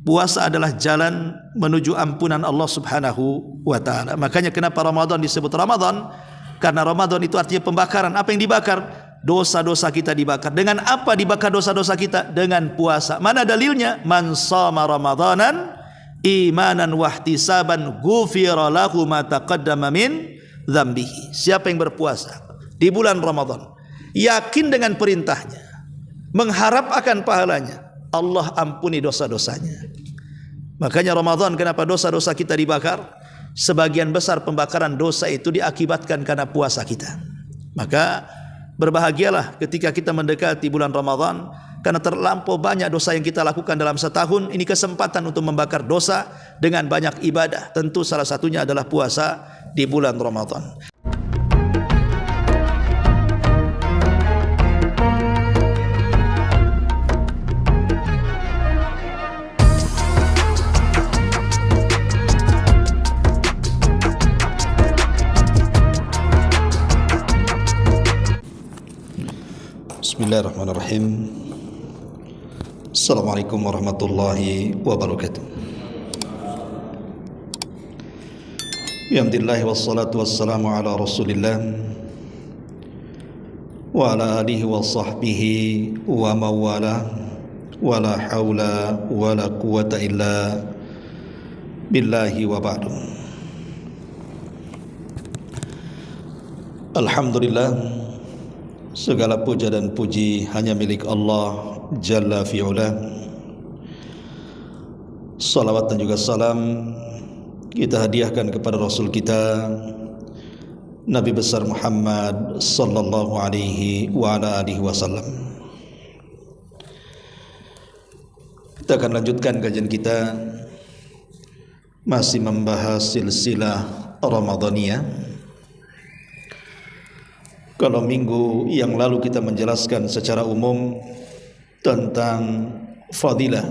Puasa adalah jalan menuju ampunan Allah Subhanahu wa taala. Makanya kenapa Ramadan disebut Ramadan? Karena Ramadan itu artinya pembakaran. Apa yang dibakar? Dosa-dosa kita dibakar. Dengan apa dibakar dosa-dosa kita? Dengan puasa. Mana dalilnya? Man shama Ramadanan imanan wahtisaban ghufira lahu ma taqaddama min dzambihi. Siapa yang berpuasa di bulan Ramadan, yakin dengan perintahnya, mengharap akan pahalanya, Allah ampuni dosa-dosanya. Makanya Ramadan kenapa dosa-dosa kita dibakar? Sebagian besar pembakaran dosa itu diakibatkan karena puasa kita. Maka berbahagialah ketika kita mendekati bulan Ramadan, karena terlampau banyak dosa yang kita lakukan dalam setahun. Ini kesempatan untuk membakar dosa dengan banyak ibadah. Tentu salah satunya adalah puasa di bulan Ramadan. Bismillahirrahmanirrahim. Assalamualaikum warahmatullahi wabarakatuh. Alhamdulillah wassalatu wassalamu ala Rasulillah wa ala alihi wa sahbihi wa mawala wa la hawla wa la quwata illa billahi wa ba'du. Alhamdulillah, segala puja dan puji hanya milik Allah Jalla fi'ula. Salawat dan juga salam kita hadiahkan kepada Rasul kita Nabi besar Muhammad sallallahu alaihi wa ala alihi wasallam. Kita akan lanjutkan kajian kita, masih membahas silsilah Ramadaniyah. Kalau minggu yang lalu kita menjelaskan secara umum tentang fadilah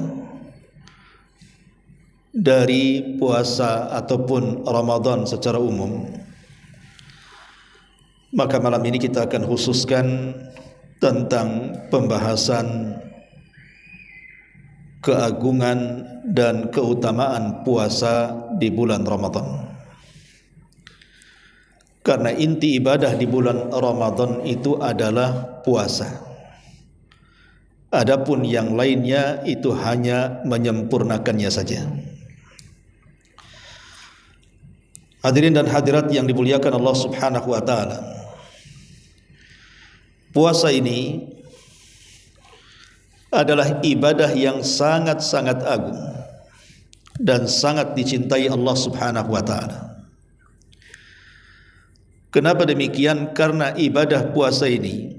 dari puasa ataupun Ramadan secara umum, maka malam ini kita akan khususkan tentang pembahasan keagungan dan keutamaan puasa di bulan Ramadan. Karena inti ibadah di bulan Ramadan itu adalah puasa. Adapun yang lainnya itu hanya menyempurnakannya saja. Hadirin dan hadirat yang dimuliakan Allah Subhanahu wa taala. Puasa ini adalah ibadah yang sangat-sangat agung dan sangat dicintai Allah Subhanahu wa taala. Kenapa demikian? Karena ibadah puasa ini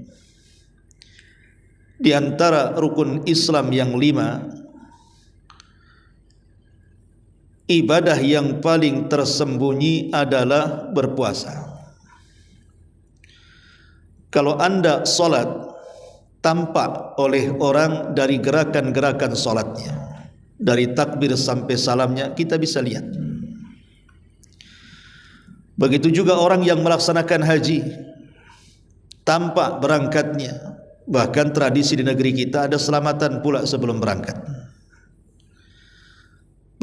di antara rukun Islam yang 5, ibadah yang paling tersembunyi adalah berpuasa. Kalau Anda salat, tampak oleh orang dari gerakan-gerakan salatnya, dari takbir sampai salamnya kita bisa lihat. Begitu juga orang yang melaksanakan haji, tampak berangkatnya. Bahkan tradisi di negeri kita ada selamatan pula sebelum berangkat.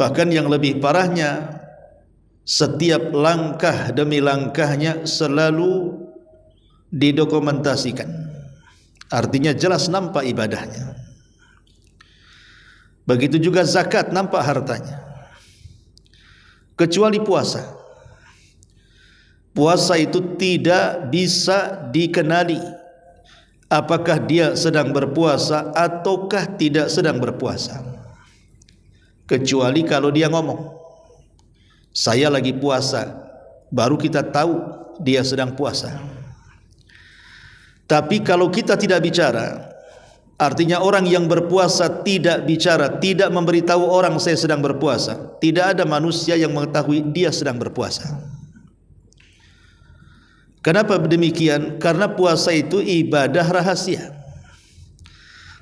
Bahkan yang lebih parahnya, setiap langkah demi langkahnya selalu didokumentasikan. Artinya jelas nampak ibadahnya. Begitu juga zakat, nampak hartanya. Kecuali puasa. Puasa itu tidak bisa dikenali apakah dia sedang berpuasa ataukah tidak sedang berpuasa, kecuali kalau dia ngomong saya lagi puasa, baru kita tahu dia sedang puasa. Tapi kalau kita tidak bicara, artinya orang yang berpuasa tidak bicara, tidak memberitahu orang saya sedang berpuasa, tidak ada manusia yang mengetahui dia sedang berpuasa. Kenapa demikian? Karena puasa itu ibadah rahasia.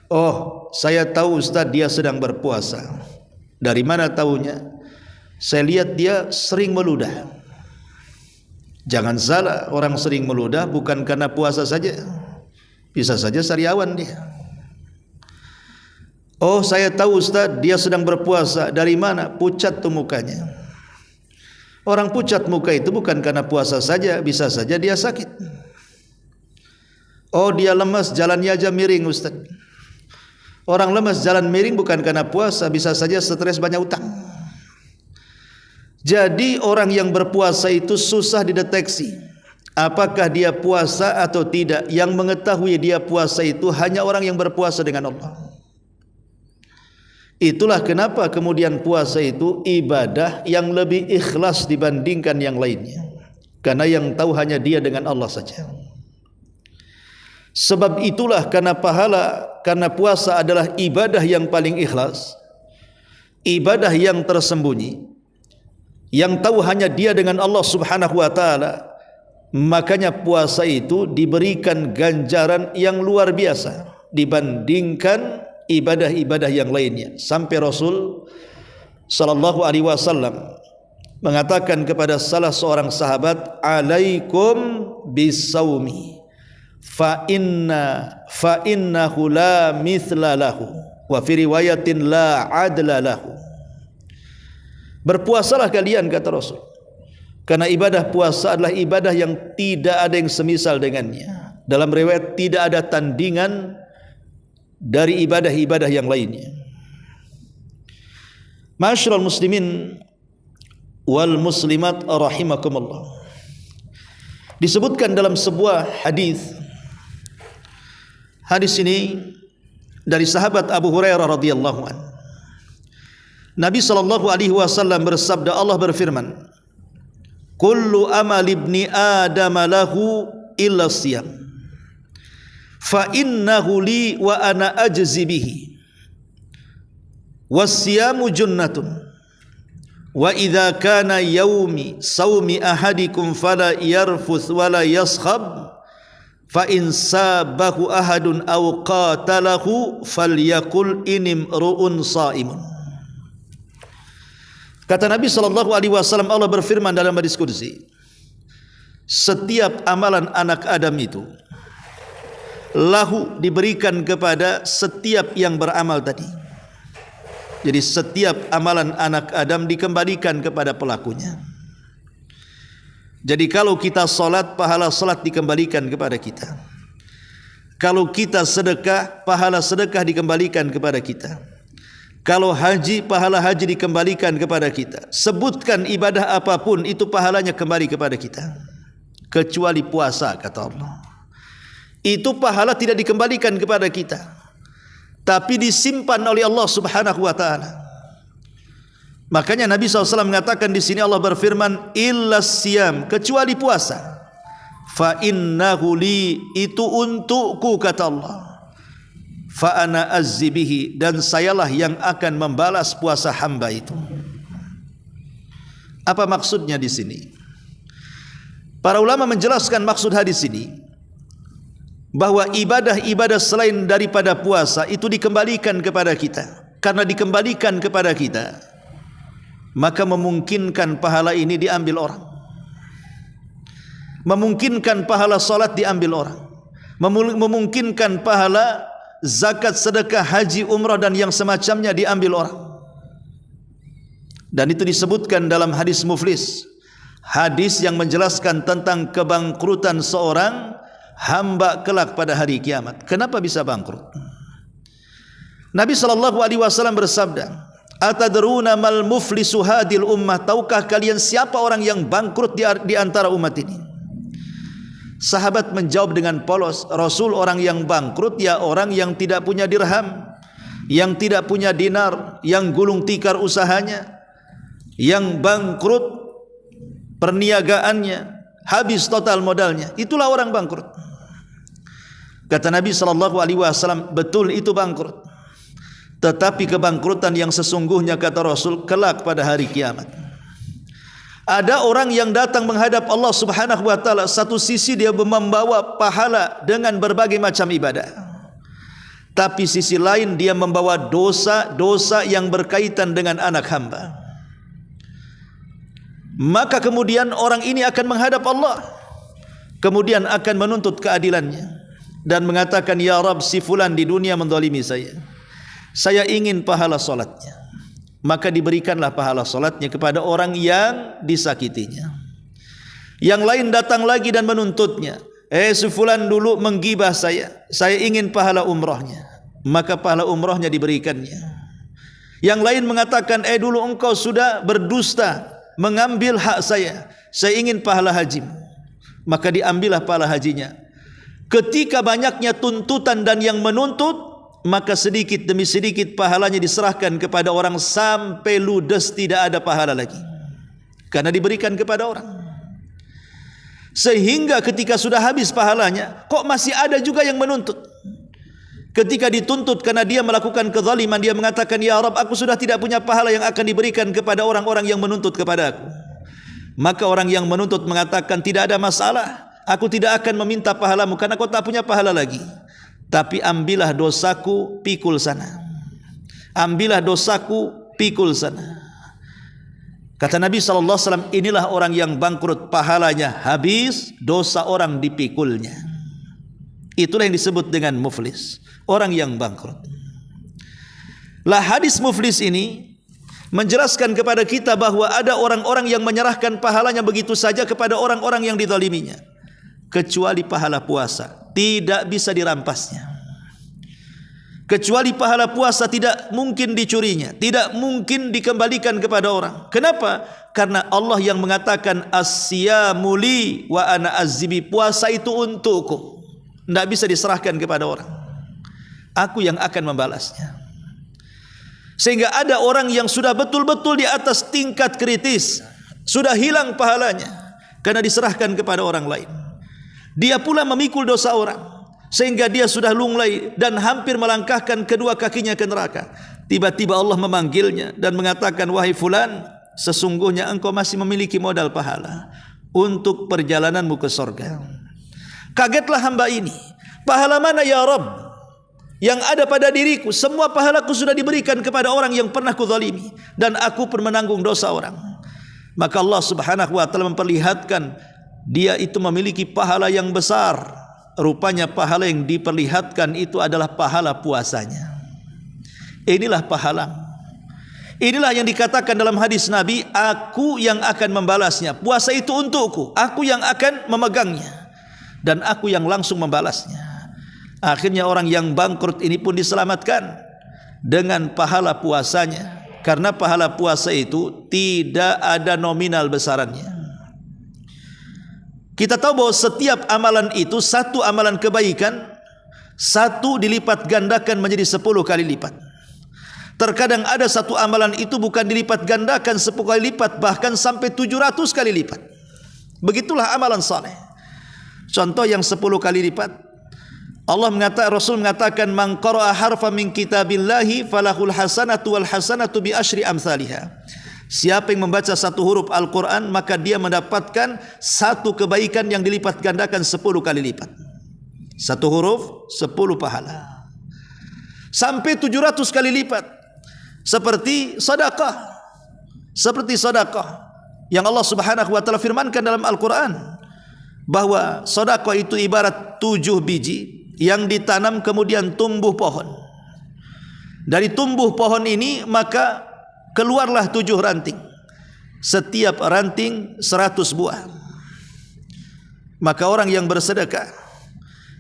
Oh, saya tahu Ustaz dia sedang berpuasa. Dari mana tahunya? Saya lihat dia sering meludah. Jangan salah, orang sering meludah bukan karena puasa saja. Bisa saja sariawan dia. Oh, saya tahu Ustaz, dia sedang berpuasa. Dari mana? Pucat tuh mukanya. Orang pucat muka itu bukan karena puasa saja, bisa saja dia sakit. Oh, dia lemas, jalannya aja miring Ustaz. Orang lemas jalan miring bukan karena puasa, bisa saja stres, banyak utang. Jadi orang yang berpuasa itu susah dideteksi apakah dia puasa atau tidak. Yang mengetahui dia puasa itu hanya orang yang berpuasa dengan Allah. Itulah kenapa kemudian puasa itu ibadah yang lebih ikhlas dibandingkan yang lainnya. Karena yang tahu hanya dia dengan Allah saja. Sebab itulah karena puasa adalah ibadah yang paling ikhlas, ibadah yang tersembunyi, yang tahu hanya dia dengan Allah Subhanahu wa taala. Makanya puasa itu diberikan ganjaran yang luar biasa dibandingkan ibadah-ibadah yang lainnya. Sampai Rasul sallallahu alaihi wasallam mengatakan kepada salah seorang sahabat, "Alaikum bisawmi fa innahu la mithla lahu wa fi riwayatin la adla lahu." Berpuasalah kalian, kata Rasul, karena ibadah puasa adalah ibadah yang tidak ada yang semisal dengannya. Dalam riwayat tidak ada tandingan dari ibadah-ibadah yang lainnya. Ma'asyiral muslimin wal muslimat rahimakumullah. Disebutkan dalam sebuah hadis. Hadis ini dari sahabat Abu Hurairah radhiyallahu anhu. Nabi sallallahu alaihi wasallam bersabda, Allah berfirman, "Kullu amal ibni Adam lahu illa siyam. Fa innahu li wa ana ajzi bihi. Was-siyamu junnatun. Wa idza kana yaumi saumi ahadikum fala yarfuth wala yaskhab. Fa in sabahu ahadun aw qatalahu falyaqul inimru'un shaimun." Kata Nabi sallallahu alaihi wasallam, Allah berfirman dalam hadis qudsi, setiap amalan anak Adam itu lahu diberikan kepada setiap yang beramal tadi. Jadi setiap amalan anak Adam dikembalikan kepada pelakunya. Jadi kalau kita salat, pahala salat dikembalikan kepada kita. Kalau kita sedekah, pahala sedekah dikembalikan kepada kita. Kalau haji, pahala haji dikembalikan kepada kita. Sebutkan ibadah apapun, itu pahalanya kembali kepada kita, kecuali puasa, kata Allah. Itu pahala tidak dikembalikan kepada kita, tapi disimpan oleh Allah Subhanahu wa taala. Makanya Nabi SAW mengatakan di sini, Allah berfirman, illas siyam, kecuali puasa. Fa innahu li, itu untukku, kata Allah. Fa ana azzibihi, dan sayalah yang akan membalas puasa hamba itu. Apa maksudnya di sini? Para ulama menjelaskan maksud hadis ini, bahwa ibadah-ibadah selain daripada puasa itu dikembalikan kepada kita. Karena dikembalikan kepada kita, maka memungkinkan pahala ini diambil orang. Memungkinkan pahala salat diambil orang. Memungkinkan pahala zakat, sedekah, haji, umrah dan yang semacamnya diambil orang. Dan itu disebutkan dalam hadis muflis, hadis yang menjelaskan tentang kebangkrutan seorang hamba kelak pada hari kiamat. Kenapa bisa bangkrut? Nabi sallallahu alaihi wasallam bersabda, "Atadruna mal muflisu hadil ummah?" Tahukah kalian siapa orang yang bangkrut di antara umat ini? Sahabat menjawab dengan polos, Rasul, orang yang bangkrut ya orang yang tidak punya dirham, yang tidak punya dinar, yang gulung tikar usahanya, yang bangkrut perniagaannya, habis total modalnya. Itulah orang bangkrut. Kata Nabi sallallahu alaihi wasallam, betul itu bangkrut. Tetapi kebangkrutan yang sesungguhnya, kata Rasul, kelak pada hari kiamat. Ada orang yang datang menghadap Allah Subhanahu wa taala, satu sisi dia membawa pahala dengan berbagai macam ibadah, tapi sisi lain dia membawa dosa-dosa yang berkaitan dengan anak hamba. Maka kemudian orang ini akan menghadap Allah, kemudian akan menuntut keadilannya dan mengatakan, ya Rabb, si fulan di dunia menzalimi saya, saya ingin pahala solatnya, maka diberikanlah pahala solatnya kepada orang yang disakitinya. Yang lain datang lagi dan menuntutnya, si fulan dulu menggibah saya ingin pahala umrahnya, maka pahala umrahnya diberikannya. Yang lain mengatakan, dulu engkau sudah berdusta mengambil hak saya ingin pahala hajimu, maka diambillah pahala hajinya. Ketika banyaknya tuntutan dan yang menuntut, maka sedikit demi sedikit pahalanya diserahkan kepada orang sampai ludes tidak ada pahala lagi, karena diberikan kepada orang. Sehingga ketika sudah habis pahalanya, kok masih ada juga yang menuntut. Ketika dituntut karena dia melakukan kezaliman, dia mengatakan, ya Rabb, aku sudah tidak punya pahala yang akan diberikan kepada orang-orang yang menuntut kepada aku. Maka orang yang menuntut mengatakan, tidak ada masalah, aku tidak akan meminta pahalamu karena kau tak punya pahala lagi. Tapi ambillah dosaku, pikul sana. Ambillah dosaku, pikul sana. Kata Nabi SAW, inilah orang yang bangkrut, pahalanya habis, dosa orang dipikulnya. Itulah yang disebut dengan muflis, orang yang bangkrut. Lah hadis muflis ini menjelaskan kepada kita bahwa ada orang-orang yang menyerahkan pahalanya begitu saja kepada orang-orang yang dizaliminya. Kecuali pahala puasa, tidak bisa dirampasnya. Kecuali pahala puasa tidak mungkin dicurinya, tidak mungkin dikembalikan kepada orang. Kenapa? Karena Allah yang mengatakan as-siyamu li wa ana azzibi, puasa itu untukku, tidak bisa diserahkan kepada orang. Aku yang akan membalasnya. Sehingga ada orang yang sudah betul-betul di atas tingkat kritis, sudah hilang pahalanya karena diserahkan kepada orang lain. Dia pula memikul dosa orang, sehingga dia sudah lunglai dan hampir melangkahkan kedua kakinya ke neraka. Tiba-tiba Allah memanggilnya dan mengatakan, wahai fulan, sesungguhnya engkau masih memiliki modal pahala untuk perjalananmu ke surga. Kagetlah hamba ini, pahala mana ya Rabb yang ada pada diriku? Semua pahalaku sudah diberikan kepada orang yang pernah kuzalimi, dan aku pun menanggung dosa orang. Maka Allah Subhanahu wa ta'ala memperlihatkan dia itu memiliki pahala yang besar. Rupanya pahala yang diperlihatkan itu adalah pahala puasanya. Inilah pahala. Inilah yang dikatakan dalam hadis Nabi, aku yang akan membalasnya. Puasa itu untukku, aku yang akan memegangnya, dan aku yang langsung membalasnya. Akhirnya orang yang bangkrut ini pun diselamatkan dengan pahala puasanya, karena pahala puasa itu tidak ada nominal besarannya. Kita tahu bahwa setiap amalan itu, satu amalan kebaikan, satu dilipat gandakan menjadi 10 kali lipat. Terkadang ada satu amalan itu bukan dilipat gandakan 10 kali lipat, bahkan sampai 700 kali lipat. Begitulah amalan saleh. Contoh yang 10 kali lipat, Rasul mengatakan, man qara'a harfa min kitabillahi falahul hasanatu wal hasanatu bi asyri amsalihha. Siapa yang membaca satu huruf Al-Quran, maka dia mendapatkan satu kebaikan yang dilipat gandakan 10 kali lipat. Satu huruf 10 pahala, sampai 700 kali lipat. Seperti sedekah, yang Allah Subhanahu wa ta'ala firmankan dalam Al-Quran, bahwa sedekah itu ibarat 7 biji yang ditanam kemudian tumbuh pohon. Dari tumbuh pohon ini maka keluarlah 7 ranting, setiap ranting 100 buah. Maka orang yang bersedekah,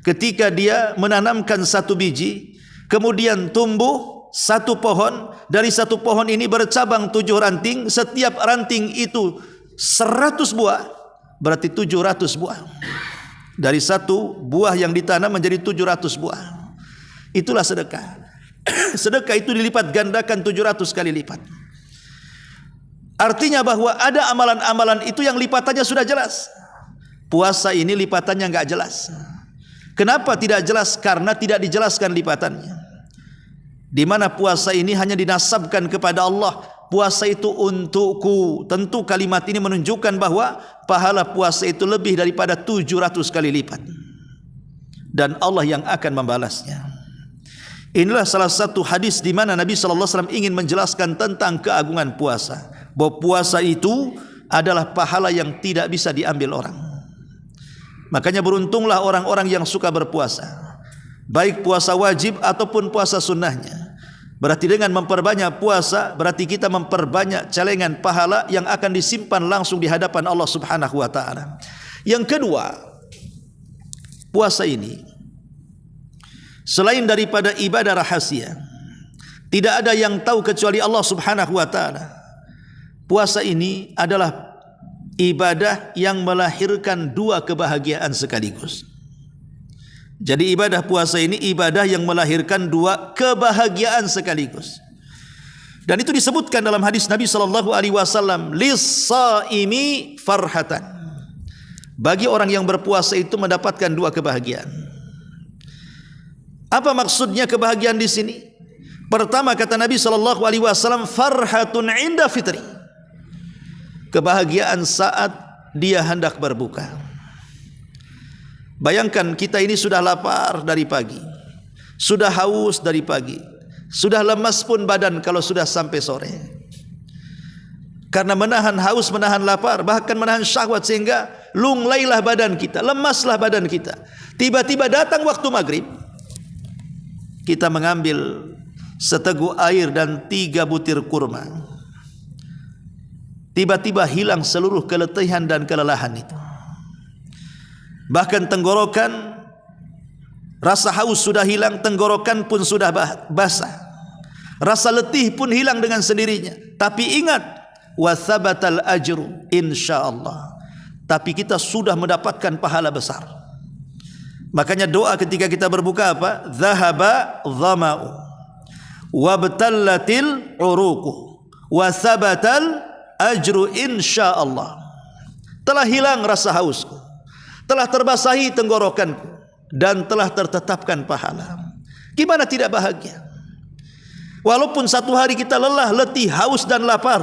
ketika dia menanamkan 1 biji, kemudian tumbuh 1 pohon, dari 1 pohon ini bercabang 7 ranting, setiap ranting itu 100 buah, berarti 700 buah. Dari 1 buah yang ditanam menjadi 700 buah. Itulah sedekah. Sedekah itu dilipat gandakan 700 kali lipat. Artinya bahwa ada amalan-amalan itu yang lipatannya sudah jelas. Puasa ini lipatannya enggak jelas. Kenapa tidak jelas? Karena tidak dijelaskan lipatannya. Di mana puasa ini hanya dinasabkan kepada Allah. Puasa itu untukku. Tentu kalimat ini menunjukkan bahwa pahala puasa itu lebih daripada 700 kali lipat. Dan Allah yang akan membalasnya. Inilah salah satu hadis di mana Nabi SAW ingin menjelaskan tentang keagungan puasa. Bahwa puasa itu adalah pahala yang tidak bisa diambil orang. Makanya beruntunglah orang-orang yang suka berpuasa, baik puasa wajib ataupun puasa sunnahnya. Berarti dengan memperbanyak puasa, berarti kita memperbanyak celengan pahala yang akan disimpan langsung di hadapan Allah Subhanahu wa taala. Yang kedua, puasa ini selain daripada ibadah rahasia, tidak ada yang tahu kecuali Allah Subhanahu wa taala. Puasa ini adalah ibadah yang melahirkan dua kebahagiaan sekaligus. Jadi ibadah puasa ini ibadah yang melahirkan dua kebahagiaan sekaligus. Dan itu disebutkan dalam hadis Nabi sallallahu alaihi wasallam, lis-shaimi farhatan. Bagi orang yang berpuasa itu mendapatkan dua kebahagiaan. Apa maksudnya kebahagiaan di sini? Pertama, kata Nabi sallallahu alaihi wasallam, farhatun 'inda fitri. Kebahagiaan saat dia hendak berbuka. Bayangkan kita ini sudah lapar dari pagi, sudah haus dari pagi, sudah lemas pun badan kalau sudah sampai sore. Karena menahan haus, menahan lapar, bahkan menahan syahwat, sehingga lunglailah badan kita, lemaslah badan kita. Tiba-tiba datang waktu maghrib, kita mengambil seteguk air dan 3 butir kurma. Tiba-tiba hilang seluruh keletihan dan kelelahan itu. Bahkan tenggorokan, rasa haus sudah hilang, tenggorokan pun sudah basah. Rasa letih pun hilang dengan sendirinya. Tapi ingat, wa thabatal ajru insyaallah. Tapi kita sudah mendapatkan pahala besar. Makanya doa ketika kita berbuka apa? Dhahaba dhama'u wabtallatil uruqu wa thabatal ajru insyaallah. Telah hilang rasa hausku, telah terbasahi tenggorokanku, dan telah tertetapkan pahala. Gimana tidak bahagia? Walaupun satu hari kita lelah, letih, haus dan lapar,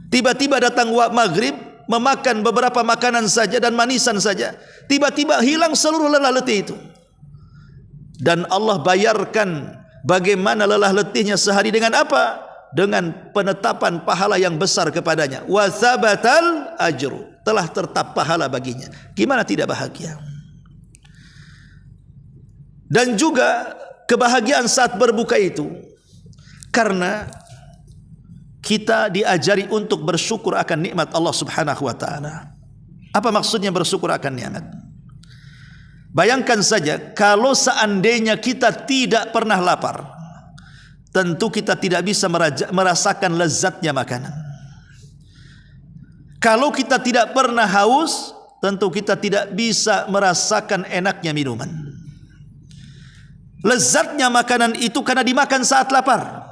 tiba-tiba datang maghrib, memakan beberapa makanan saja dan manisan saja, tiba-tiba hilang seluruh lelah letih itu. Dan Allah bayarkan bagaimana lelah letihnya sehari dengan apa? Dengan penetapan pahala yang besar kepadanya. Wa thabatal ajru, telah tetap pahala baginya. Gimana tidak bahagia? Dan juga kebahagiaan saat berbuka itu karena kita diajari untuk bersyukur akan nikmat Allah Subhanahu wa taala. Apa maksudnya bersyukur akan nikmat? Bayangkan saja kalau seandainya kita tidak pernah lapar, tentu kita tidak bisa merasakan lezatnya makanan. Kalau kita tidak pernah haus, tentu kita tidak bisa merasakan enaknya minuman. Lezatnya makanan itu karena dimakan saat lapar.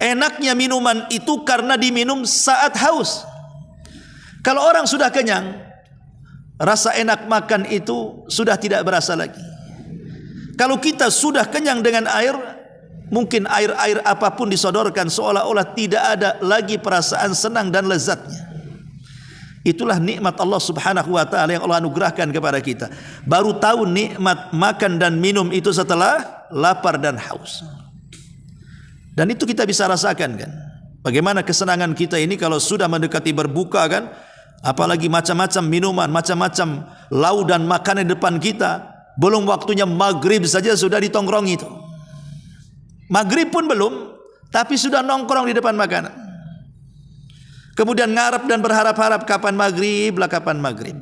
Enaknya minuman itu karena diminum saat haus. Kalau orang sudah kenyang, rasa enak makan itu sudah tidak berasa lagi. Kalau kita sudah kenyang dengan air, mungkin air-air apapun disodorkan seolah-olah tidak ada lagi perasaan senang dan lezatnya. Itulah nikmat Allah Subhanahu wa taala yang Allah anugerahkan kepada kita. Baru tahu nikmat makan dan minum itu setelah lapar dan haus. Dan itu kita bisa rasakan kan. Bagaimana kesenangan kita ini kalau sudah mendekati berbuka kan, apalagi macam-macam minuman, macam-macam lauk dan makanan di depan kita. Belum waktunya maghrib saja sudah ditongkrong itu. Maghrib pun belum, tapi sudah nongkrong di depan makanan. Kemudian ngarep dan berharap-harap kapan maghrib lah, kapan maghrib.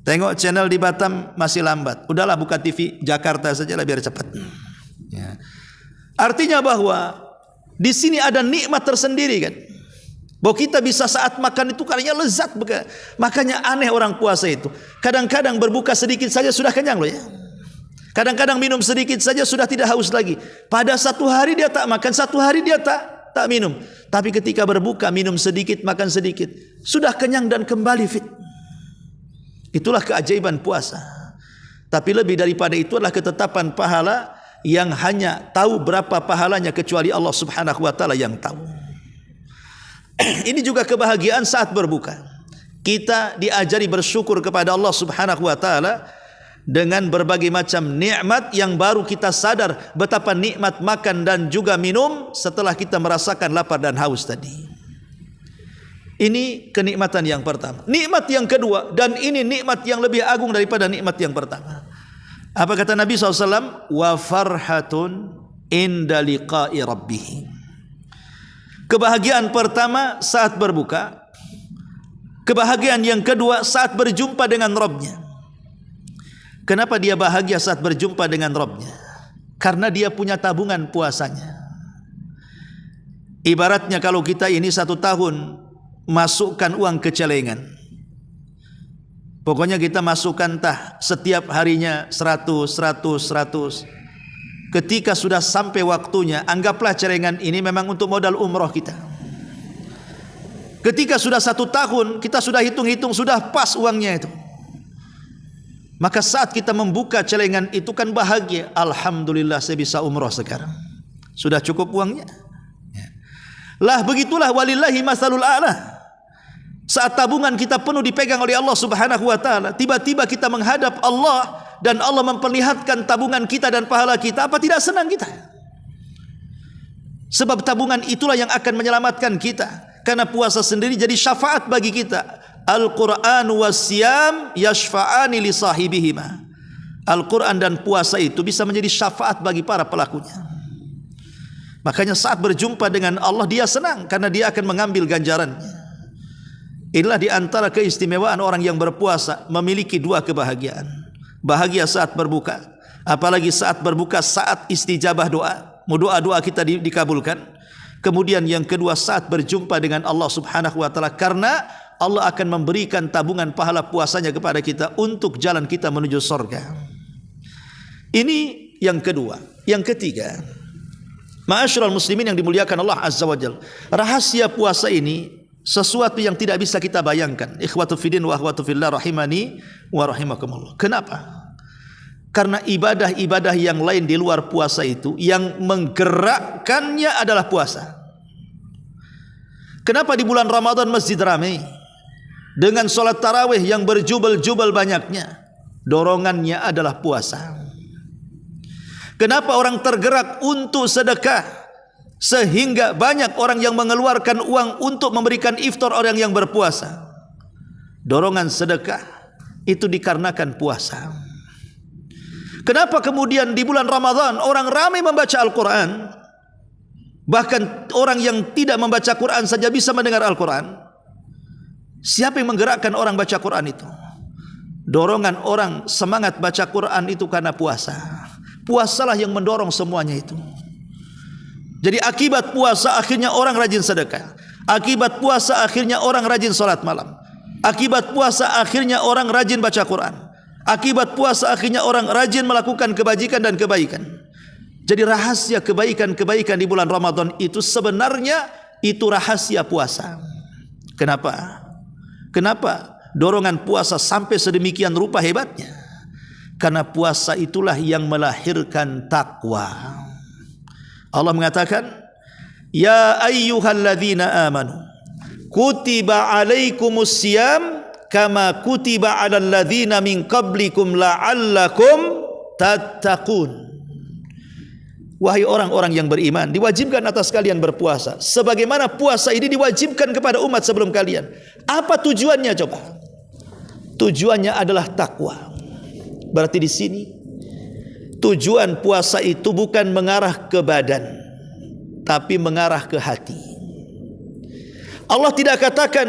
Tengok channel di Batam masih lambat. Udahlah buka TV Jakarta saja lah biar cepat. Ya. Artinya bahwa di sini ada nikmat tersendiri kan. Bahwa kita bisa saat makan itu karena lezat. Makanya aneh orang puasa itu. Kadang-kadang berbuka sedikit saja sudah kenyang loh ya. Kadang-kadang minum sedikit saja sudah tidak haus lagi. Pada satu hari dia tak makan, satu hari dia tak minum. Tapi ketika berbuka minum sedikit, makan sedikit, sudah kenyang dan kembali fit. Itulah keajaiban puasa. Tapi lebih daripada itu adalah ketetapan pahala yang hanya tahu berapa pahalanya kecuali Allah Subhanahu wa taala yang tahu. Ini juga kebahagiaan saat berbuka. Kita diajari bersyukur kepada Allah Subhanahu wa taala dengan berbagai macam nikmat yang baru kita sadar betapa nikmat makan dan juga minum setelah kita merasakan lapar dan haus tadi. Ini kenikmatan yang pertama. Nikmat yang kedua, dan ini nikmat yang lebih agung daripada nikmat yang pertama. Apa kata Nabi SAW? Wa farhatun inda liqa'i rabbih. Kebahagiaan pertama saat berbuka. Kebahagiaan yang kedua saat berjumpa dengan Rabbnya. Kenapa dia bahagia saat berjumpa dengan Rabbnya? Karena dia punya tabungan puasanya. Ibaratnya kalau kita ini 1 tahun masukkan uang ke celengan. Pokoknya kita masukkan setiap harinya 100. Ketika sudah sampai waktunya, anggaplah celengan ini memang untuk modal umroh kita. Ketika sudah 1 tahun, kita sudah hitung-hitung, sudah pas uangnya itu. Maka saat kita membuka celengan itu kan bahagia. Alhamdulillah saya bisa umroh sekarang. Sudah cukup uangnya. Lah begitulah walillahi masalul a'la. Saat tabungan kita penuh dipegang oleh Allah Subhanahu wa taala, tiba-tiba kita menghadap Allah dan Allah memperlihatkan tabungan kita dan pahala kita, apa tidak senang kita? Sebab tabungan itulah yang akan menyelamatkan kita. Karena puasa sendiri jadi syafaat bagi kita. Al-Quran was-siyam yashfa'ani li sahibihima. Al-Quran dan puasa itu bisa menjadi syafaat bagi para pelakunya. Makanya saat berjumpa dengan Allah dia senang karena dia akan mengambil ganjarannya. Inilah di antara keistimewaan orang yang berpuasa, memiliki 2 kebahagiaan. Bahagia saat berbuka, apalagi saat berbuka saat istijabah doa, doa-doa kita dikabulkan. Kemudian yang kedua saat berjumpa dengan Allah Subhanahu wa taala, karena Allah akan memberikan tabungan pahala puasanya kepada kita untuk jalan kita menuju surga. Ini yang kedua. Yang ketiga, ma'asyiral muslimin yang dimuliakan Allah Azza wa Jalla, rahasia puasa ini sesuatu yang tidak bisa kita bayangkan. Ikhwatu fiddin wa akhwatu fillah rahimani wa rahimakumullah. Kenapa? Karena ibadah-ibadah yang lain di luar puasa itu yang menggerakkannya adalah puasa. Kenapa di bulan Ramadan masjid ramai dengan sholat tarawih yang berjubel-jubel banyaknya? Dorongannya adalah puasa. Kenapa orang tergerak untuk sedekah sehingga banyak orang yang mengeluarkan uang untuk memberikan iftar orang yang berpuasa? Dorongan sedekah itu dikarenakan puasa. Kenapa kemudian di bulan Ramadan orang ramai membaca Al-Quran? Bahkan orang yang tidak membaca Quran saja bisa mendengar Al-Quran. Siapa yang menggerakkan orang baca Quran itu? Dorongan orang semangat baca Quran itu karena puasa. Puasalah yang mendorong semuanya itu. Jadi akibat puasa akhirnya orang rajin sedekah. Akibat puasa akhirnya orang rajin sholat malam. Akibat puasa akhirnya orang rajin baca Quran. Akibat puasa akhirnya orang rajin melakukan kebajikan dan kebaikan. Jadi rahasia kebaikan-kebaikan di bulan Ramadan itu sebenarnya itu rahasia puasa. Kenapa? Kenapa dorongan puasa sampai sedemikian rupa hebatnya? Karena puasa itulah yang melahirkan takwa. Allah mengatakan, ya ayyuhalladzina amanu kutiba alaikumus siyam kama kutiba alal ladzina min qablikum la'allakum tattaqun. Wahai orang-orang yang beriman, diwajibkan atas kalian berpuasa sebagaimana puasa ini diwajibkan kepada umat sebelum kalian. Apa tujuannya coba? Tujuannya adalah takwa. Berarti di sini tujuan puasa itu bukan mengarah ke badan, tapi mengarah ke hati. Allah tidak katakan,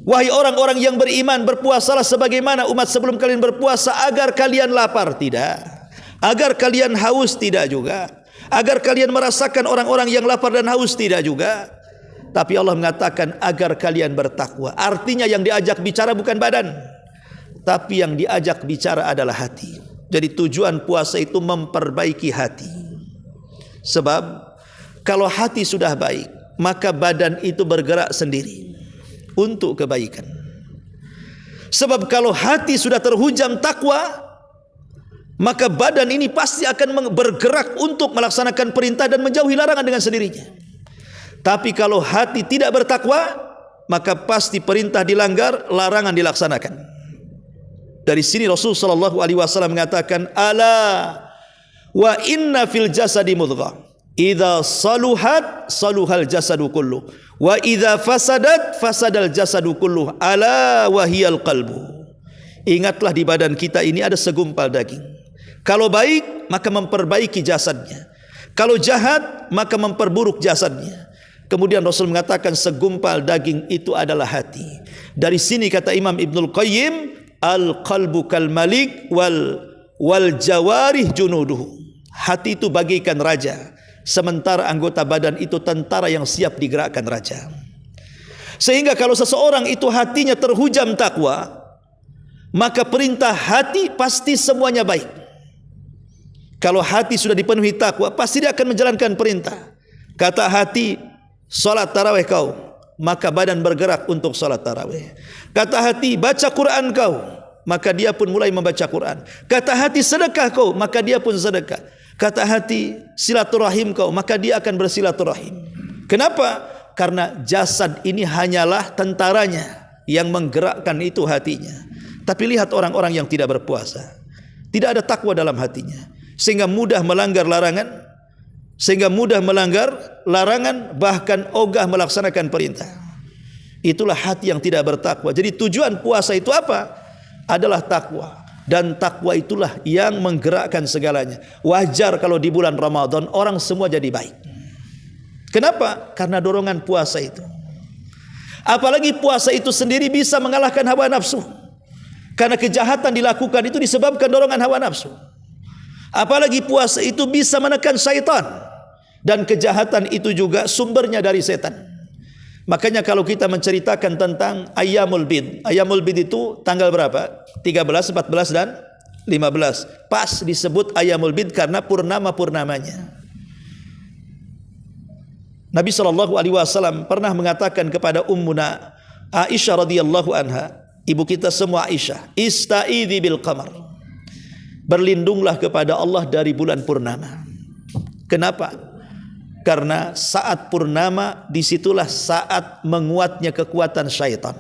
wahai orang-orang yang beriman, berpuasalah sebagaimana umat sebelum kalian berpuasa agar kalian lapar. Tidak. Agar kalian haus, tidak juga. Agar kalian merasakan orang-orang yang lapar dan haus, tidak juga. Tapi Allah mengatakan agar kalian bertakwa. Artinya yang diajak bicara bukan badan, tapi yang diajak bicara adalah hati. Jadi tujuan puasa itu memperbaiki hati. Sebab kalau hati sudah baik, maka badan itu bergerak sendiri untuk kebaikan. Sebab kalau hati sudah terhujam takwa, maka badan ini pasti akan bergerak untuk melaksanakan perintah dan menjauhi larangan dengan sendirinya. Tapi kalau hati tidak bertakwa, maka pasti perintah dilanggar, larangan dilaksanakan. Dari sini Rasul sallallahu alaihi wasallam mengatakan, ala wa inna fil jasadi mudghah idza saluhat saluhal jasadu kullu wa idza fasadat fasadal jasadu kullu ala wa hiyal qalbu. Ingatlah di badan kita ini ada segumpal daging. Kalau baik maka memperbaiki jasadnya. Kalau jahat, maka memperburuk jasadnya. Kemudian Rasul mengatakan segumpal daging itu adalah hati. Dari sini kata Imam Ibnul Qayyim, al-qalbu kal malik wal jawarih junuduhu. Hati itu bagaikan raja, sementara anggota badan itu tentara yang siap digerakkan raja. Sehingga kalau seseorang itu hatinya terhujam takwa, maka perintah hati pasti semuanya baik. Kalau hati sudah dipenuhi takwa, pasti dia akan menjalankan perintah. Kata hati, salat tarawih kau, maka badan bergerak untuk salat tarawih. Kata hati, baca Quran kau, maka dia pun mulai membaca Quran. Kata hati, sedekah kau, maka dia pun sedekah. Kata hati, silaturahim kau, maka dia akan bersilaturahim. Kenapa? Karena jasad ini hanyalah tentaranya yang menggerakkan itu hatinya. Tapi lihat orang-orang yang tidak berpuasa, tidak ada takwa dalam hatinya, sehingga mudah melanggar larangan, bahkan ogah melaksanakan perintah. Itulah hati yang tidak bertakwa. Jadi tujuan puasa itu apa? Adalah takwa. Dan takwa itulah yang menggerakkan segalanya. Wajar kalau di bulan Ramadan orang semua jadi baik. Kenapa? Karena dorongan puasa itu. Apalagi puasa itu sendiri bisa mengalahkan hawa nafsu. Karena kejahatan dilakukan itu disebabkan dorongan hawa nafsu. Apalagi puasa itu bisa menekan syaitan. Dan kejahatan itu juga sumbernya dari setan. Makanya kalau kita menceritakan tentang Ayyamul Bid. Ayyamul Bid itu tanggal berapa? 13, 14 dan 15. Pas disebut Ayyamul Bid karena purnama-purnamanya. Nabi SAW pernah mengatakan kepada Ummuna Aisyah radhiyallahu anha, ibu kita semua Aisyah, ista'idhi bil qamar. Berlindunglah kepada Allah dari bulan purnama. Kenapa? Karena saat purnama disitulah saat menguatnya kekuatan syaitan.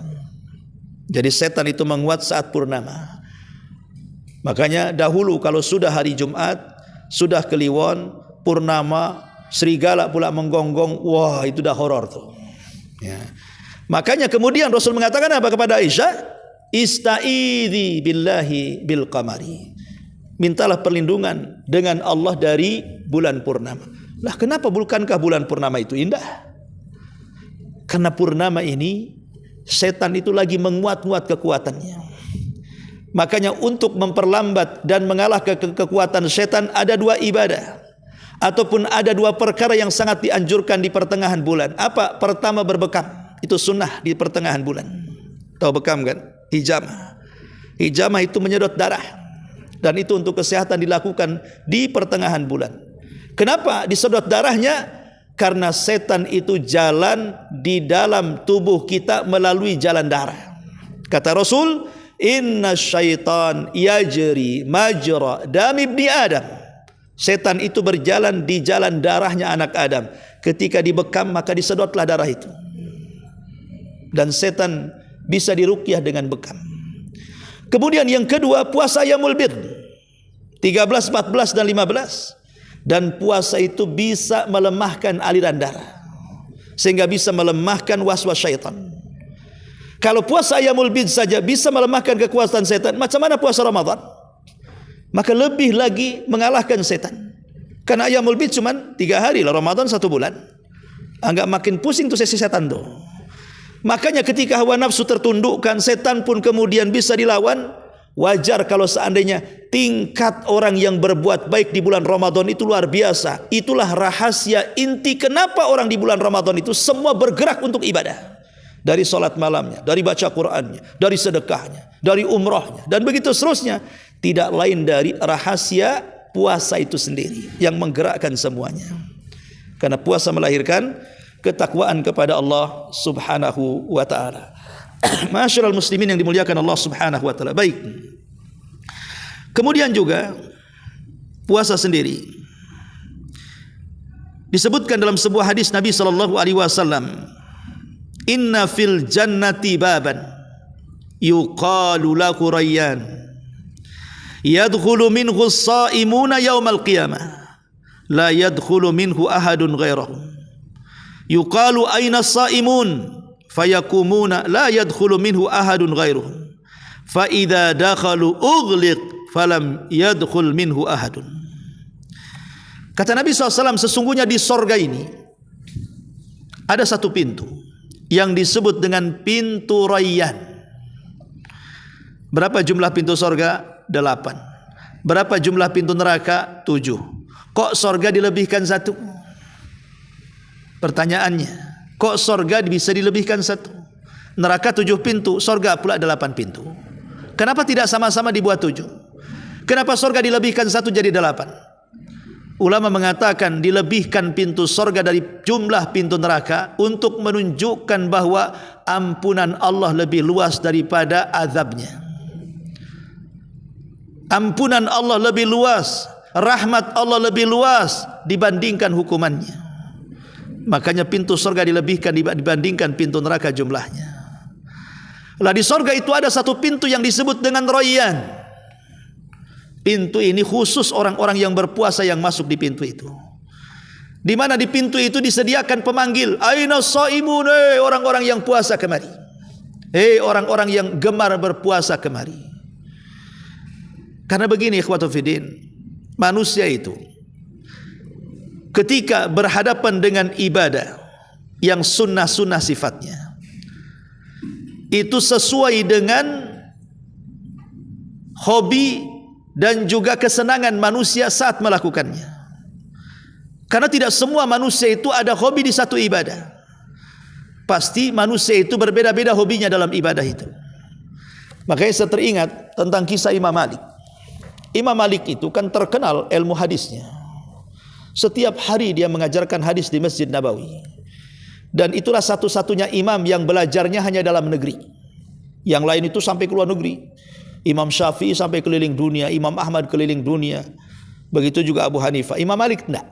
Jadi setan itu menguat saat purnama. Makanya dahulu kalau sudah hari Jumat, sudah Kliwon, purnama, serigala pula menggonggong, wah itu dah horor tuh. Ya. Makanya kemudian Rasul mengatakan apa kepada Aisyah? Ista'idhi billahi bil qamari. Mintalah perlindungan dengan Allah dari bulan purnama. Lah kenapa bukankah bulan purnama itu indah? Karena purnama ini setan itu lagi menguat-nguat kekuatannya. Makanya untuk memperlambat dan mengalahkan kekuatan setan ada dua ibadah. Ataupun ada dua perkara yang sangat dianjurkan di pertengahan bulan. Apa? Pertama berbekam. Itu sunnah di pertengahan bulan. Tahu bekam kan? Hijamah. Hijamah itu menyedot darah. Dan itu untuk kesehatan dilakukan di pertengahan bulan. Kenapa disedot darahnya? Karena setan itu jalan di dalam tubuh kita melalui jalan darah. Kata Rasul, inna syaitan yajri majra dam ibni Adam. Setan itu berjalan di jalan darahnya anak Adam. Ketika dibekam maka disedotlah darah itu. Dan setan bisa diruqyah dengan bekam. Kemudian yang kedua, puasa Ayyamul Bid 13, 14 dan 15. Dan puasa itu bisa melemahkan aliran darah, sehingga bisa melemahkan waswas syaitan. Kalau puasa Ayyamul Bid saja bisa melemahkan kekuatan setan, macam mana puasa Ramadan? Maka lebih lagi mengalahkan setan. Karena Ayyamul Bid cuma 3 hari lah, Ramadan 1 bulan. Agak makin pusing tuh sesi setan tuh. Makanya ketika hawa nafsu tertundukkan, setan pun kemudian bisa dilawan. Wajar kalau seandainya tingkat orang yang berbuat baik di bulan Ramadan itu luar biasa. Itulah rahasia inti kenapa orang di bulan Ramadan itu semua bergerak untuk ibadah. Dari salat malamnya, dari baca Qur'annya, dari sedekahnya, dari umrahnya, dan begitu seterusnya. Tidak lain dari rahasia puasa itu sendiri yang menggerakkan semuanya. Karena puasa melahirkan ketakwaan kepada Allah Subhanahu wa ta'ala. Masyarul muslimin yang dimuliakan Allah Subhanahu wa ta'ala. Baik. Kemudian juga puasa sendiri disebutkan dalam sebuah hadis Nabi sallallahu alaihi wasallam, inna fil jannati baban yuqalu lahu rayyan yadkhulu minhu as-sa'imuna yaumal qiyamah la yadkhulu minhu ahadun ghairahum yuqalu aina as-sa'imun fayakumuna la yadkhulu minhu ahadun ghairuhum fa idza dakhalu ughliq falam yadkhul minhu ahadun. Kata Nabi SAW, sesungguhnya di sorga ini ada satu pintu yang disebut dengan pintu Rayyan. Berapa jumlah pintu sorga? 8. Berapa jumlah pintu neraka? 7. Kok sorga dilebihkan 1? Pertanyaannya, kok sorga bisa dilebihkan 1? Neraka 7 pintu, sorga pula 8 pintu. Kenapa tidak sama-sama dibuat 7? Kenapa sorga dilebihkan 1 jadi 8? Ulama mengatakan dilebihkan pintu sorga dari jumlah pintu neraka untuk menunjukkan bahwa ampunan Allah lebih luas daripada azabnya. Ampunan Allah lebih luas, rahmat Allah lebih luas dibandingkan hukumannya. Makanya pintu sorga dilebihkan dibandingkan pintu neraka jumlahnya. Lah di sorga itu ada satu pintu yang disebut dengan Rayyan. Pintu ini khusus orang-orang yang berpuasa yang masuk di pintu itu. Di mana di pintu itu disediakan pemanggil, aina shaimun, orang-orang yang puasa kemari. Orang-orang yang gemar berpuasa kemari. Karena begini ikhwatu fiddin, manusia itu ketika berhadapan dengan ibadah yang sunnah-sunnah sifatnya, itu sesuai dengan hobi dan juga kesenangan manusia saat melakukannya. Karena tidak semua manusia itu ada hobi di satu ibadah. Pasti manusia itu berbeda-beda hobinya dalam ibadah itu. Makanya saya teringat tentang kisah Imam Malik. Imam Malik itu kan terkenal ilmu hadisnya. Setiap hari dia mengajarkan hadis di Masjid Nabawi. Dan itulah satu-satunya imam yang belajarnya hanya dalam negeri. Yang lain itu sampai ke luar negeri. Imam Syafi'i sampai keliling dunia, Imam Ahmad keliling dunia. Begitu juga Abu Hanifah. Imam Malik tidak.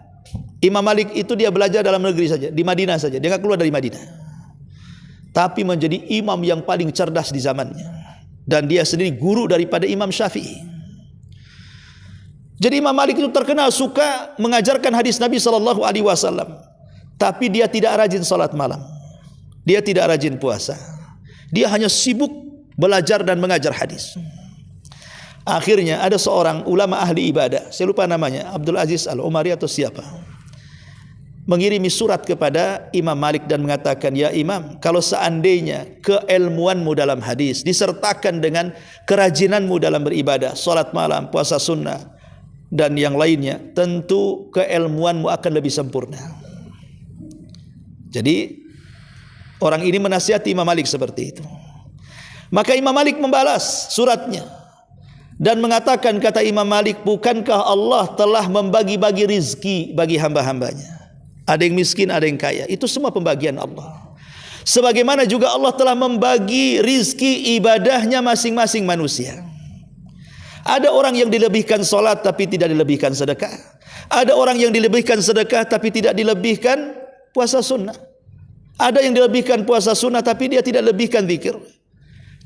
Imam Malik itu dia belajar dalam negeri saja, di Madinah saja. Dia enggak keluar dari Madinah. Tapi menjadi imam yang paling cerdas di zamannya. Dan dia sendiri guru daripada Imam Syafi'i. Jadi Imam Malik itu terkenal suka mengajarkan hadis Nabi SAW. Tapi dia tidak rajin salat malam. Dia tidak rajin puasa. Dia hanya sibuk belajar dan mengajar hadis. Akhirnya ada seorang ulama ahli ibadah, saya lupa namanya, Abdul Aziz Al-Umari atau siapa, mengirimi surat kepada Imam Malik dan mengatakan, ya Imam, kalau seandainya keilmuanmu dalam hadis disertakan dengan kerajinanmu dalam beribadah, salat malam, puasa sunnah, dan yang lainnya, tentu keilmuanmu akan lebih sempurna. Jadi orang ini menasihati Imam Malik seperti itu. Maka Imam Malik membalas suratnya dan mengatakan, kata Imam Malik, bukankah Allah telah membagi-bagi rizki bagi hamba-hambanya? Ada yang miskin, ada yang kaya. Itu semua pembagian Allah. Sebagaimana juga Allah telah membagi rizki ibadahnya masing-masing manusia. Ada orang yang dilebihkan solat tapi tidak dilebihkan sedekah. Ada orang yang dilebihkan sedekah tapi tidak dilebihkan puasa sunnah. Ada yang dilebihkan puasa sunnah tapi dia tidak lebihkan zikir.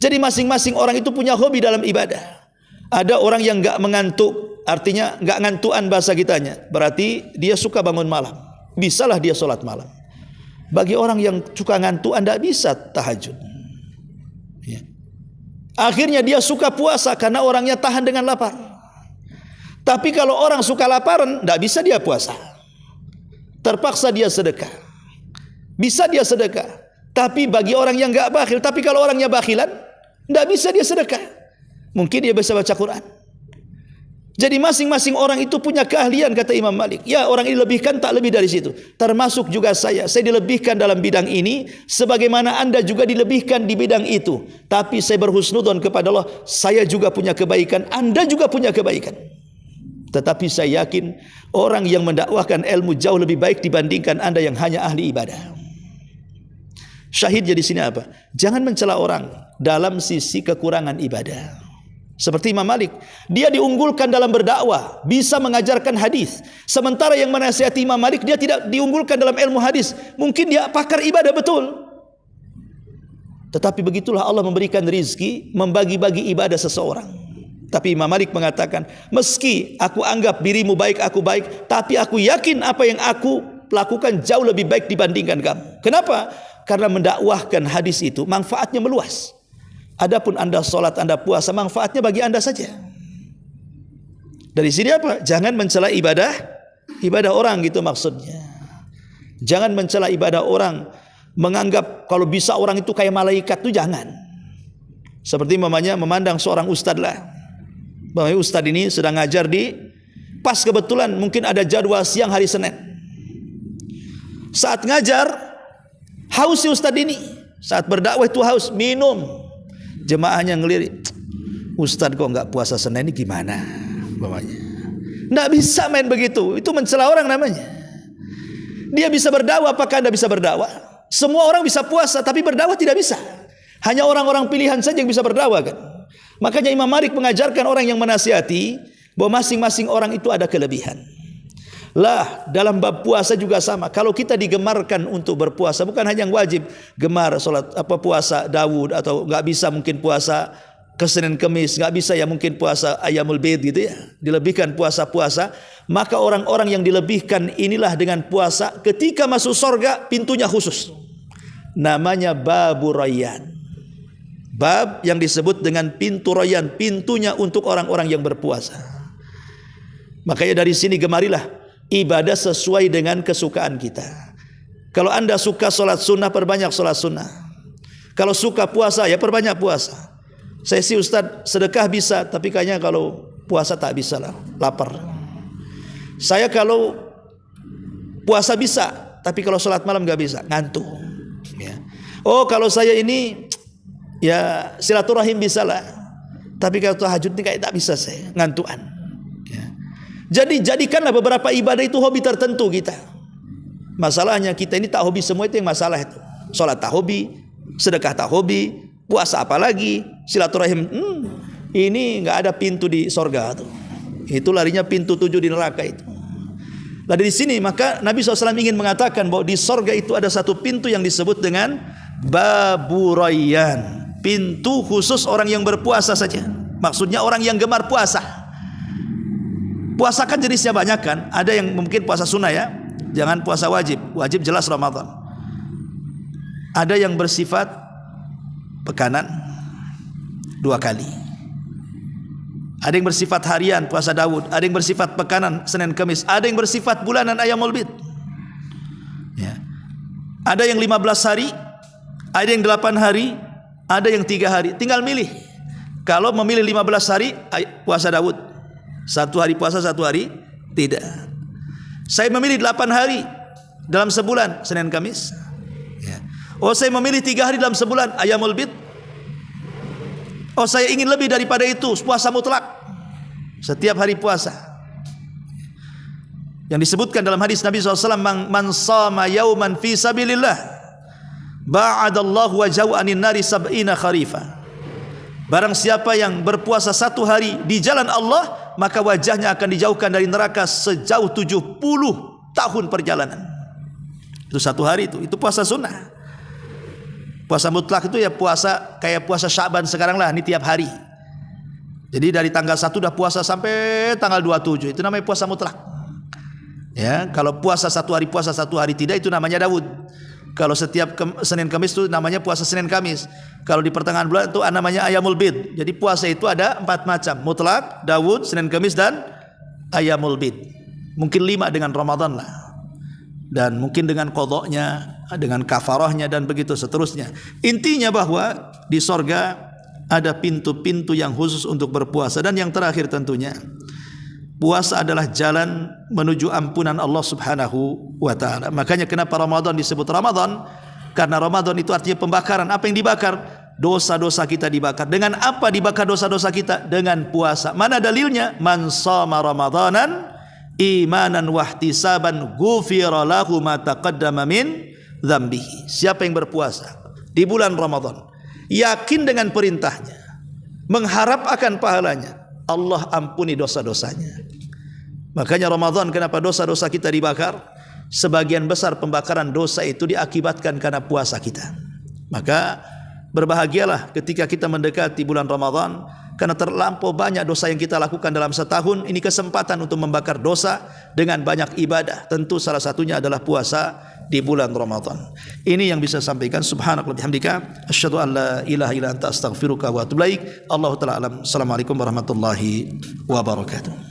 Jadi masing-masing orang itu punya hobi dalam ibadah. Ada orang yang enggak mengantuk, artinya enggak ngantuan bahasa kitanya. Berarti dia suka bangun malam. Bisalah dia solat malam. Bagi orang yang suka ngantuan enggak bisa tahajud. Ya. Akhirnya dia suka puasa karena orangnya tahan dengan lapar. Tapi kalau orang suka laparan, enggak bisa dia puasa. Terpaksa dia sedekah. Bisa dia sedekah. Tapi bagi orang yang enggak bakhil, tapi kalau orangnya bakhilan, enggak bisa dia sedekah. Mungkin dia bisa baca Quran. Jadi masing-masing orang itu punya keahlian, kata Imam Malik. Ya, orang ini lebihkan tak lebih dari situ. Termasuk juga saya dilebihkan dalam bidang ini, sebagaimana anda juga dilebihkan di bidang itu. Tapi saya berhusnudzon kepada Allah, saya juga punya kebaikan, anda juga punya kebaikan. Tetapi saya yakin orang yang mendakwahkan ilmu jauh lebih baik dibandingkan anda yang hanya ahli ibadah. Syahidnya di sini apa? Jangan mencela orang dalam sisi kekurangan ibadah. Seperti Imam Malik, dia diunggulkan dalam berdakwah, bisa mengajarkan hadis. Sementara yang menasihati Imam Malik, dia tidak diunggulkan dalam ilmu hadis. Mungkin dia pakar ibadah betul. Tetapi begitulah Allah memberikan rizki, membagi-bagi ibadah seseorang. Tapi Imam Malik mengatakan, meski aku anggap dirimu baik, aku baik, tapi aku yakin apa yang aku lakukan jauh lebih baik dibandingkan kamu. Kenapa? Karena mendakwahkan hadis itu manfaatnya meluas. Adapun anda solat, anda puasa, manfaatnya bagi anda saja. Dari sini apa? Jangan mencela ibadah ibadah orang gitu maksudnya. Jangan mencela ibadah orang, menganggap kalau bisa orang itu kayak malaikat tuh jangan. Seperti mamanya memandang seorang ustadz lah. Bahwa ustadz ini sedang ngajar di pas kebetulan mungkin ada jadwal siang hari Senin. Saat ngajar haus si ustadz ini. Saat berdakwah itu haus, minum. Jemaahnya ngelirik, ustadz kok nggak puasa Senin ini gimana? Bawahnya. Nggak bisa main begitu. Itu mencela orang namanya. Dia bisa berdakwah, apakah Anda bisa berdakwah? Semua orang bisa puasa, tapi berdakwah tidak bisa. Hanya orang-orang pilihan saja yang bisa berdakwah kan. Makanya Imam Malik mengajarkan orang yang menasihati bahwa masing-masing orang itu ada kelebihan. Lah dalam bab puasa juga sama. Kalau kita digemarkan untuk berpuasa, bukan hanya yang wajib gemar salat puasa Daud, atau nggak bisa mungkin puasa ke Senin Kemis, nggak bisa ya mungkin puasa Ayyamul Bid gitu ya, dilebihkan puasa-puasa. Maka orang-orang yang dilebihkan inilah dengan puasa ketika masuk surga pintunya khusus. Namanya Babu Rayyan. Bab yang disebut dengan pintu Rayyan, pintunya untuk orang-orang yang berpuasa. Makanya dari sini gemarilah ibadah sesuai dengan kesukaan kita. Kalau Anda suka sholat sunnah, perbanyak sholat sunnah. Kalau suka puasa, ya perbanyak puasa. Saya sih Ustadz sedekah bisa, tapi kayaknya kalau puasa tak bisa lah, lapar. Saya kalau puasa bisa, tapi kalau sholat malam gak bisa, ngantuk ya. Oh kalau saya ini ya silaturahim bisa lah, tapi kalau tahajud ini kayak tak bisa saya, ngantuan ya. Jadi jadikanlah beberapa ibadah itu hobi tertentu kita. Masalahnya kita ini tak hobi semua, itu yang masalah itu. Sholat tak hobi, sedekah tak hobi, puasa apalagi, silaturahim ini nggak ada pintu di sorga tuh. Itu larinya pintu 7 di neraka itu. Nah dari sini maka Nabi SAW ingin mengatakan bahwa di sorga itu ada satu pintu yang disebut dengan Babu Rayyan, pintu khusus orang yang berpuasa saja. Maksudnya orang yang gemar puasa. Puasa kan jenisnya banyak kan. Ada yang mungkin puasa sunnah ya, jangan puasa wajib. Wajib jelas Ramadan. Ada yang bersifat pekanan 2 kali. Ada yang bersifat harian puasa Daud, ada yang bersifat pekanan Senin Kemis, ada yang bersifat bulanan Ayyamul Bid ya. Ada yang 15 hari, ada yang 8 hari, ada yang 3 hari. Tinggal milih. Kalau memilih 15 hari puasa Daud, 1 hari puasa 1 hari tidak. Saya memilih 8 hari dalam sebulan Senin Kamis ya. Oh saya memilih 3 hari dalam sebulan Ayyamul Bid. Oh saya ingin lebih daripada itu, puasa mutlak setiap hari puasa. Yang disebutkan dalam hadis Nabi SAW, man shama yauman fi sabilillah ba'adallahu wajahu anin nari sab'ina kharifa. Barang siapa yang berpuasa 1 hari di jalan Allah, maka wajahnya akan dijauhkan dari neraka sejauh 70 tahun perjalanan. Itu 1 hari itu puasa sunnah. Puasa mutlak itu ya puasa kayak puasa Sya'ban sekarang lah, ini tiap hari. Jadi dari tanggal 1 udah puasa sampai tanggal 27, itu namanya puasa mutlak. Ya, kalau puasa 1 hari puasa 1 hari tidak, itu namanya Daud. Kalau setiap Senin Kamis itu namanya puasa Senin Kamis. Kalau di pertengahan bulan itu namanya Ayyamul Bid. Jadi puasa itu ada 4 macam, mutlak, Daud, Senin Kamis dan Ayyamul Bid. Mungkin 5 dengan Ramadan lah. Dan mungkin dengan qadha-nya, dengan kafarahnya dan begitu seterusnya. Intinya bahwa di sorga ada pintu-pintu yang khusus untuk berpuasa. Dan yang terakhir tentunya, puasa adalah jalan menuju ampunan Allah Subhanahu wa ta'ala. Makanya kenapa Ramadan disebut Ramadan? Karena Ramadan itu artinya pembakaran. Apa yang dibakar? Dosa-dosa kita dibakar. Dengan apa dibakar dosa-dosa kita? Dengan puasa. Mana dalilnya? Man shama Ramadanan imanan wahtisaban ghufira lahu ma taqaddama min dzambihi. Siapa yang berpuasa di bulan Ramadan, yakin dengan perintahnya, mengharap akan pahalanya, Allah ampuni dosa-dosanya. Makanya Ramadan kenapa dosa-dosa kita dibakar? Sebagian besar pembakaran dosa itu diakibatkan karena puasa kita. Maka berbahagialah ketika kita mendekati bulan Ramadan, karena terlampau banyak dosa yang kita lakukan dalam setahun. Ini kesempatan untuk membakar dosa dengan banyak ibadah. Tentu salah satunya adalah puasa di bulan Ramadan. Ini yang bisa sampaikan. Subhanallah bihamdika, asyhadu an la ilaha illa anta astaghfiruka wa atubu ilaik. Allahu ta'ala alam. Assalamualaikum warahmatullahi wabarakatuh.